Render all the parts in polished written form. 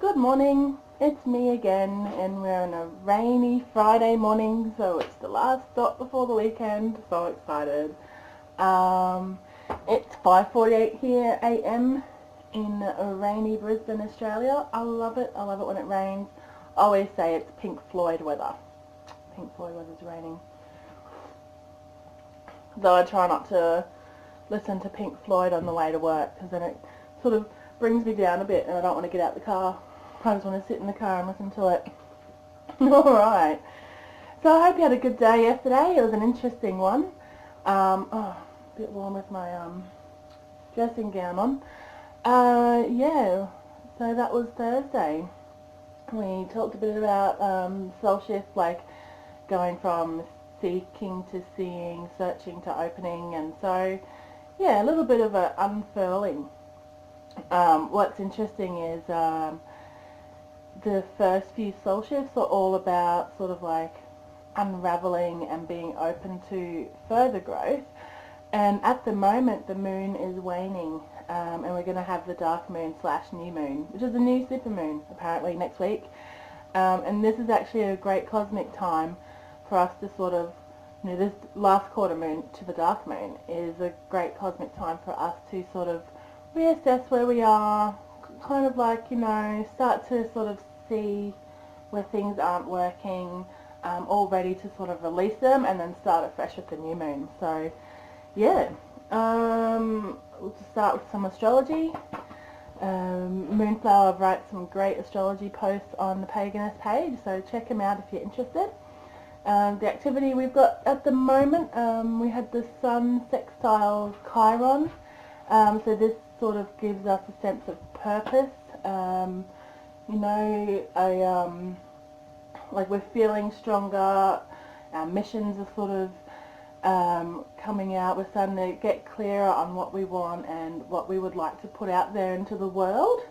Good morning, it's me again, and we're on a rainy Friday morning, so it's the last stop before the weekend. So excited. It's 5:48 here a.m. in rainy Brisbane, Australia. I love it when it rains. I always say it's Pink Floyd weather. Pink Floyd weather's raining. Though I try not to listen to Pink Floyd on the way to work, because then it sort of brings me down a bit and I don't want to get out the car. I just want to sit in the car and listen to it. Alright, so I hope you had a good day yesterday. It was an interesting one. A bit warm with my dressing gown on. Yeah, so that was Thursday. We talked a bit about soul shift, like going from seeking to seeing, searching to opening, and so yeah, a little bit of an unfurling. What's interesting is the first few soul shifts are all about sort of like unraveling and being open to further growth, and at the moment the moon is waning, and we're going to have the dark moon / new moon, which is a new super moon apparently next week, and this is actually a great cosmic time for us to sort of, this last quarter moon to the dark moon is a great cosmic time for us to sort of reassess where we are, kind of like, start to sort of see where things aren't working, all ready to sort of release them and then start afresh with the new moon. So yeah, we'll just start with some astrology. Moonflower writes some great astrology posts on the Paganist page, so check him out if you're interested. The activity we've got at the moment, we had the Sun sextile Chiron, so this sort of gives us a sense of purpose. Like we're feeling stronger, our missions are sort of coming out. We're starting to get clearer on what we want and what we would like to put out there into the world.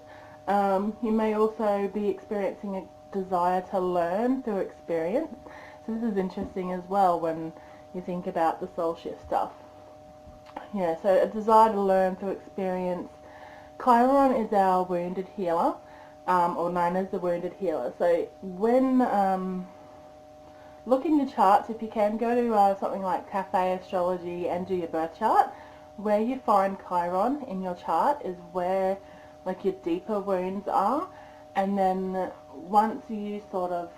You may also be experiencing a desire to learn through experience. So this is interesting as well when you think about the soul shift stuff. Yeah, so a desire to learn through experience. Chiron is our wounded healer, or known as the wounded healer. So when look in your charts, if you can, go to something like Cafe Astrology and do your birth chart. Where you find Chiron in your chart is where like your deeper wounds are, and then once you sort of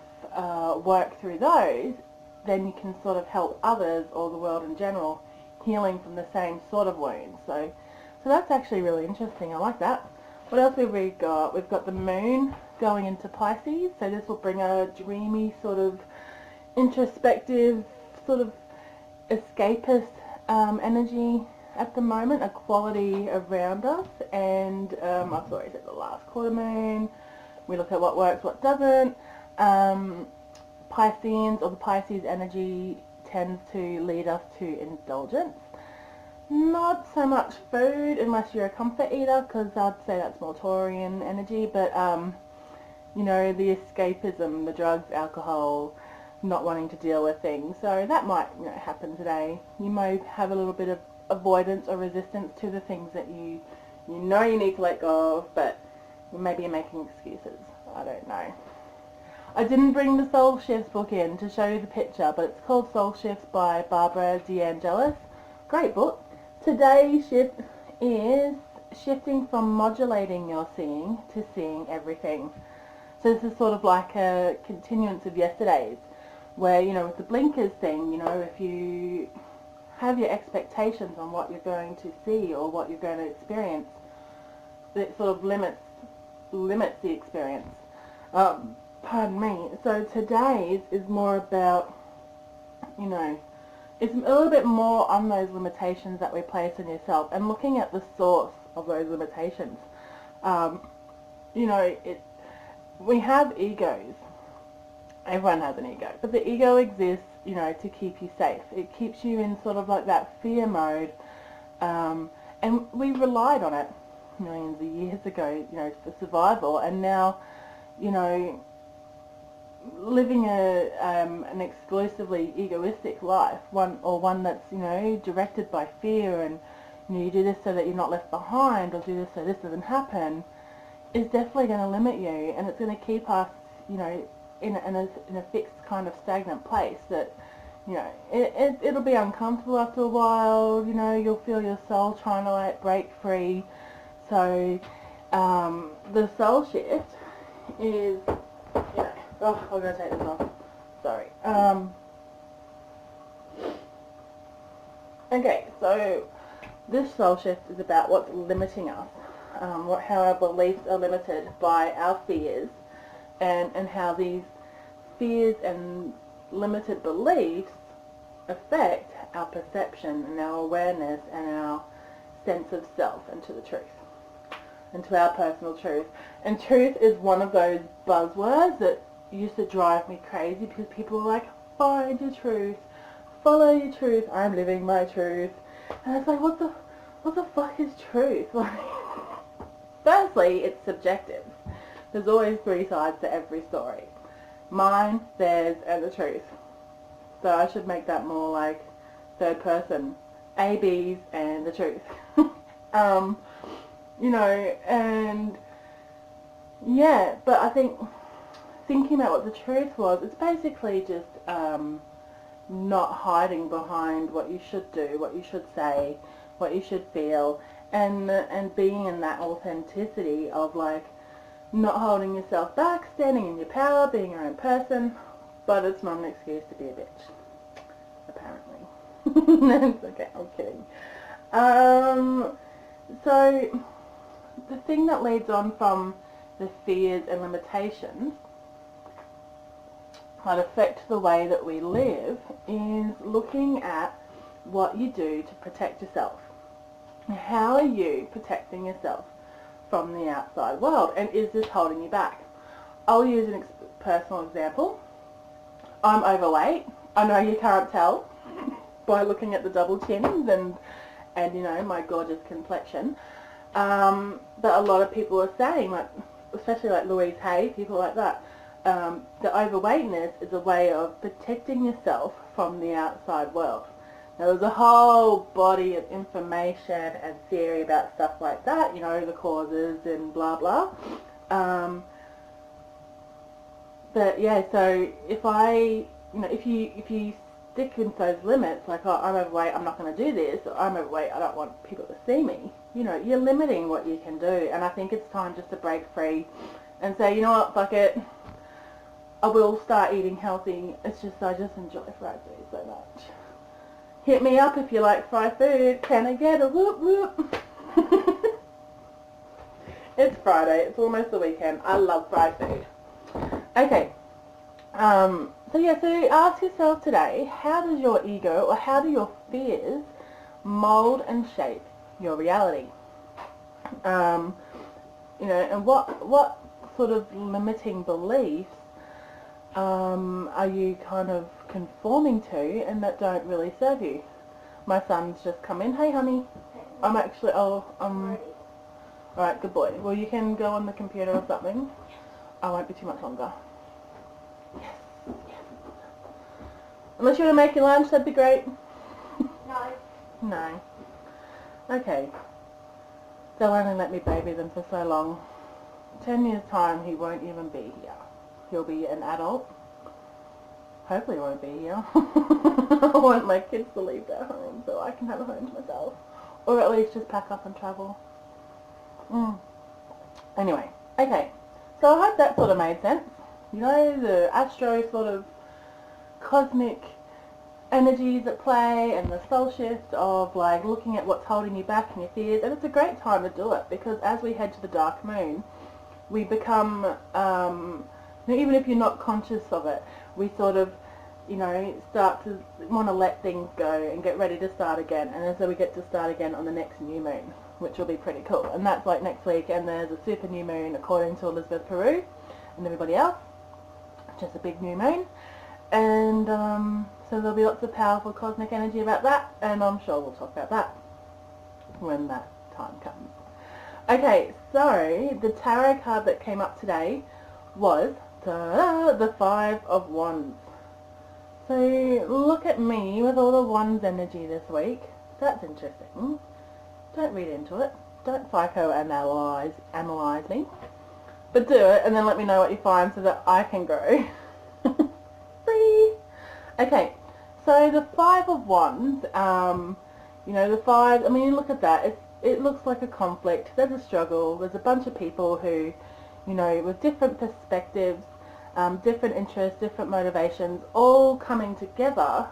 work through those, then you can sort of help others or the world in general healing from the same sort of wounds. So that's actually really interesting. I like that. What else have we got? We've got the moon going into Pisces, so this will bring a dreamy sort of introspective sort of escapist energy at the moment, a quality around us. And I've already said the last quarter moon, we look at what works, what doesn't. Pisceans, or the Pisces energy, tends to lead us to indulgence. Not so much food unless you're a comfort eater, because I'd say that's more Taurian energy, but the escapism, the drugs, alcohol, not wanting to deal with things. So that might happen today. You may have a little bit of avoidance or resistance to the things that you need to let go of, but maybe you're making excuses. I don't know. I didn't bring the Soul Shifts book in to show you the picture, but it's called Soul Shifts by Barbara DeAngelis. Great book. Today's shift is shifting from modulating your seeing to seeing everything. So this is sort of like a continuance of yesterday's, where, with the blinkers thing, if you have your expectations on what you're going to see or what you're going to experience, it sort of limits the experience. Pardon me. So today's is more about, it's a little bit more on those limitations that we place on yourself and looking at the source of those limitations. We have egos. Everyone has an ego, but the ego exists, to keep you safe. It keeps you in sort of like that fear mode, and we relied on it millions of years ago, for survival, and now, living an exclusively egoistic life, one that's directed by fear, and you do this so that you're not left behind, or do this so this doesn't happen. is definitely going to limit you, and it's going to keep us, you know, in a fixed kind of stagnant place that, you know, it'll be uncomfortable after a while. You know, you'll feel your soul trying to like break free. So the soul shift is, you know, oh, I'm going to take this off. Sorry. Okay, so this soul shift is about what's limiting us, how our beliefs are limited by our fears, and how these fears and limited beliefs affect our perception and our awareness and our sense of self and to the truth, and to our personal truth. And truth is one of those buzzwords that used to drive me crazy, because people were like, find your truth, follow your truth, I'm living my truth. And it's like, what the fuck is truth? Like, firstly, it's subjective. There's always three sides to every story. Mine, theirs, and the truth. So I should make that more like third person. A, B's, and the truth. You know, and yeah, but I think thinking about what the truth was, it's basically just not hiding behind what you should do, what you should say, what you should feel, and being in that authenticity of like not holding yourself back, standing in your power, being your own person. But it's not an excuse to be a bitch, apparently. It's okay, I'm kidding. So the thing that leads on from the fears and limitations that affect the way that we live is looking at what you do to protect yourself. How are you protecting yourself from the outside world, and is this holding you back? I'll use a personal example. I'm overweight. I know you can't tell by looking at the double chins and you know, my gorgeous complexion. But a lot of people are saying, like, especially like Louise Hay, people like that, the overweightness is a way of protecting yourself from the outside world. Now, there's a whole body of information and theory about stuff like that, you know, the causes and blah blah. But yeah, so if you stick in those limits, like, oh, I'm overweight, I'm not going to do this, or I'm overweight, I don't want people to see me, you know, you're limiting what you can do. And I think it's time just to break free and say, you know what, fuck it, I will start eating healthy. It's just, I just enjoy fried food so much. Hit me up if you like fried food. Can I get a whoop whoop? It's Friday. It's almost the weekend. I love fried food. Okay. So yeah, so ask yourself today, how does your ego, or how do your fears mold and shape your reality? You know, and what sort of limiting beliefs are you kind of conforming to and that don't really serve you? My son's just come in. Hey, honey. I'm actually, alright, good boy. Well, you can go on the computer or something. I won't be too much longer. Yes, yes. Unless you want to make your lunch, that'd be great. No. No. Okay. They'll only let me baby them for so long. 10 years time, he won't even be here. He'll be an adult. Hopefully he won't be here. I want my kids to leave their home so I can have a home to myself. Or at least just pack up and travel. Anyway, okay. So I hope that sort of made sense. You know, the astro sort of cosmic energies at play, and the soul shift of like looking at what's holding you back and your fears. And it's a great time to do it, because as we head to the dark moon, we become, even if you're not conscious of it, we sort of, you know, start to want to let things go and get ready to start again. And so we get to start again on the next new moon, which will be pretty cool. And that's like next week, and there's a super new moon according to Elizabeth Peru and everybody else. Just a big new moon. And so there'll be lots of powerful cosmic energy about that, and I'm sure we'll talk about that when that time comes. Okay, so the tarot card that came up today was the Five of Wands. So look at me with all the Wands energy this week. That's interesting. Don't read into it. Don't psychoanalyze me. But do it and then let me know what you find so that I can grow. Free! Okay, so the Five of Wands, you know, the five, I mean, you look at that, it looks like a conflict, there's a struggle, there's a bunch of people who, you know, with different perspectives, different interests, different motivations, all coming together,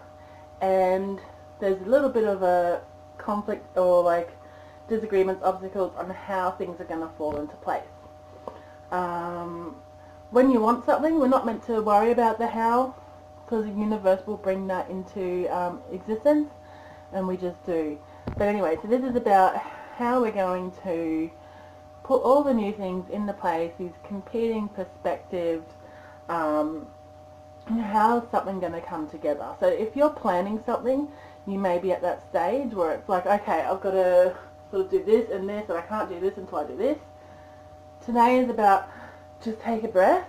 and there's a little bit of a conflict or like disagreements, obstacles on how things are going to fall into place. When you want something, we're not meant to worry about the how, because the universe will bring that into existence, and we just do. But anyway, so this is about how we're going to put all the new things into place, these competing perspectives, how's something going to come together. So if you're planning something, you may be at that stage where it's like, okay, I've got to sort of do this and this, and I can't do this until I do this. Today is about just take a breath.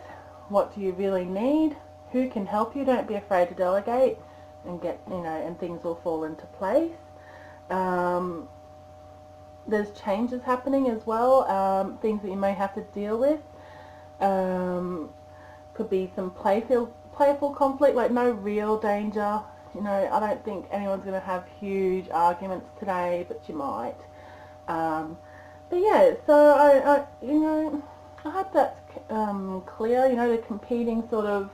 What do you really need? Who can help you? Don't be afraid to delegate and get, you know, and things will fall into place. There's changes happening as well, things that you may have to deal with. Could be some playful conflict, like no real danger. You know, I don't think anyone's going to have huge arguments today, but you might. But yeah, so I you know, I hope that's clear. You know, the competing sort of,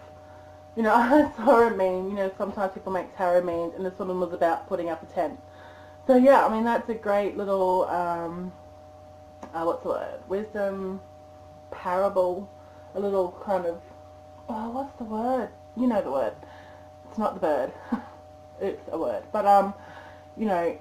you know, I saw a meme, you know, sometimes people make tarot memes, and this one was about putting up a tent. So yeah, I mean, that's a great little, what's the word, wisdom, parable, a little kind of, oh, what's the word? You know the word. It's not the bird. It's a word. But, you know,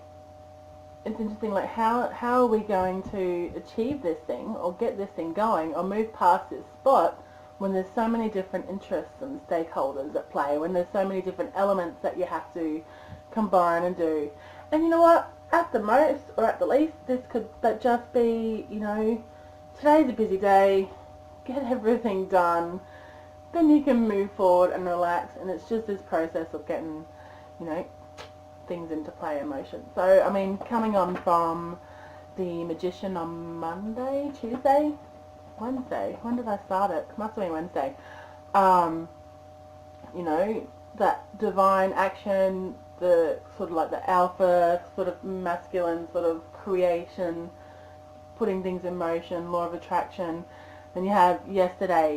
it's interesting, like, how are we going to achieve this thing, or get this thing going, or move past this spot, when there's so many different interests and stakeholders at play, when there's so many different elements that you have to combine and do. And you know what, at the most, or at the least, this could just be, you know, today's a busy day, get everything done, then you can move forward and relax, and it's just this process of getting, you know, things into play and motion. So, I mean, coming on from the Magician on Monday, Tuesday, Wednesday, when did I start it? Must have been Wednesday. You know, that divine action, the sort of like the alpha, sort of masculine sort of creation, putting things in motion, law of attraction. Then you have yesterday,